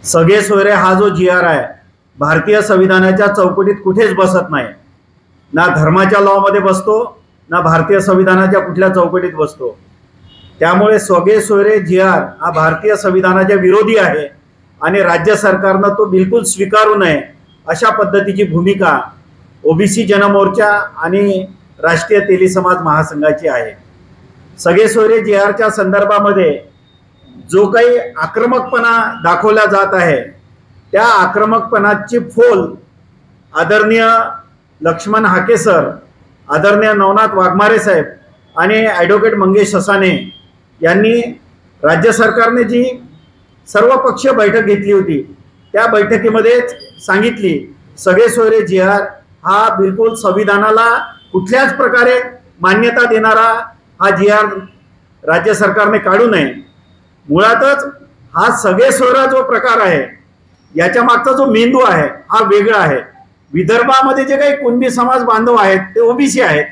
सगळे सोयरे हा जो GR आहे भारतीय संविधानाच्या चौकटीत कुठेच बसत नाही, ना धर्माच्या लॉमध्ये बसतो ना भारतीय संविधानाच्या कुठल्या चौकटीत बसतो। त्यामुळे सगळे सोयरे GR हा भारतीय संविधानाच्या विरोधी आहे आणि राज्य सरकारने तो बिलकुल स्वीकारू नये अशा पद्धतीची भूमिका ओबीसी जनमोर्चा आणि राष्ट्रीय तेली समाज महासंघाची आहे। सगळे सोयरे GRच्या संदर्भामध्ये जो काही आक्रमकपणा दाखवला जात आहे त्या आक्रमकपणाची फोल आदरणीय लक्ष्मण हाके सर, आदरणीय नवनाथ वाघमारे साहेब आणि ॲडव्होकेट मंगेश ससाने यांनी राज्य सरकारने जी सर्वपक्षीय बैठक घेतली होती त्या बैठकीमध्ये सांगितली सगळे सोयरे GR हा बिलकुल संविधानाला कुठल्याच प्रकारे मान्यता देणारा हा GR राज्य सरकारने काढू नये। मुळातच हा सगळे सोयरा जो प्रकार आहे याच्या मागचा जो मेंदू आहे हा वेगळा आहे। विदर्भामध्ये जे काही कुणबी समाज बांधव आहेत ते ओबीसी आहेत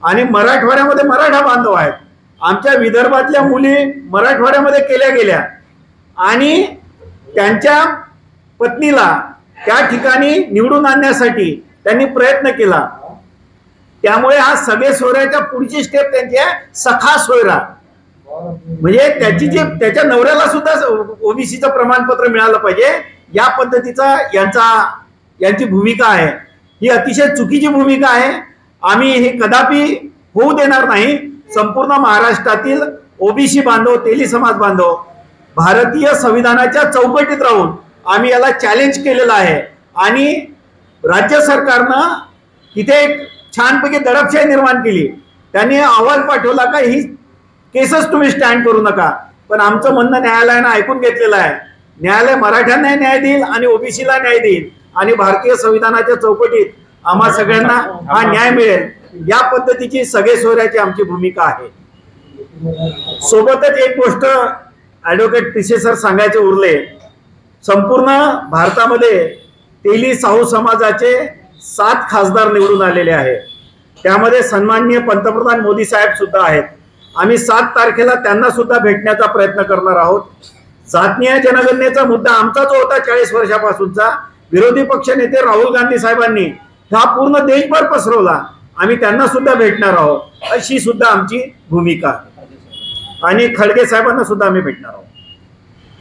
आणि मराठवाड्यामध्ये मराठा बांधव आहेत। आमच्या विदर्भातल्या मुली मराठवाड्यामध्ये केल्या गेल्या आणि त्यांच्या पत्नीला त्या ठिकाणी निवडून आणण्यासाठी त्यांनी प्रयत्न केला। त्यामुळे हा सगळे सोयऱ्याच्या पुढची स्टेप त्यांची आहे सखा सोयरा, म्हणजे त्याच्या नवऱ्याला सुद्धा ओबीसीचं प्रमाणपत्र मिळालं पाहिजे या पद्धतीचा यांची भूमिका आहे। ही अतिशय चुकीची भूमिका आहे। आम्ही हे कदापि होऊ देणार नाही। संपूर्ण महाराष्ट्रातील ओबीसी बांधव, तेली समाज बांधव भारतीय संविधानाच्या चौकटीत राहून आम्ही याला चॅलेंज केलेलं आहे आणि राज्य सरकारनं तिथे एक छानपैकी दडपशाही निर्माण केली। त्यांनी अहवाल पाठवला का ही केसेस तुम्ही स्टँड करू नका, पण आमचं म्हणणं न्यायालयानं ऐकून घेतलेलं आहे। न्यायालय मराठ्यांना न्याय देईल आणि ओबीसीला न्याय देईल आणि भारतीय संविधानाच्या चौकटीत आम्हा सगळ्यांना हा न्याय मिळेल या पद्धतीची सगळे सोयऱ्याची आमची भूमिका आहे। सोबतच एक गोष्ट ॲडव्होकेट पिसे सर सांगायचे उरले, संपूर्ण भारतामध्ये तेली साहू समाजाचे 7 खासदार निवडून आलेले आहेत। त्यामध्ये सन्माननीय पंतप्रधान मोदी साहेब सुद्धा आहेत। आम्ही 7 तारखेला त्यांना सुद्धा भेटण्याचा प्रयत्न करणार आहोत। जातीय जनगणनेचा मुद्दा आमचा जो होता 40 वर्षापासूनचा, विरोधी पक्ष नेते राहुल गांधी साहेबांनी हा पूर्ण देशभर पसरवला। आम्ही त्यांना सुद्धा भेटणार आहोत अशी सुद्धा आमची भूमिका आहे आणि खडगे साहेबांना सुद्धा आम्ही भेटणार आहोत।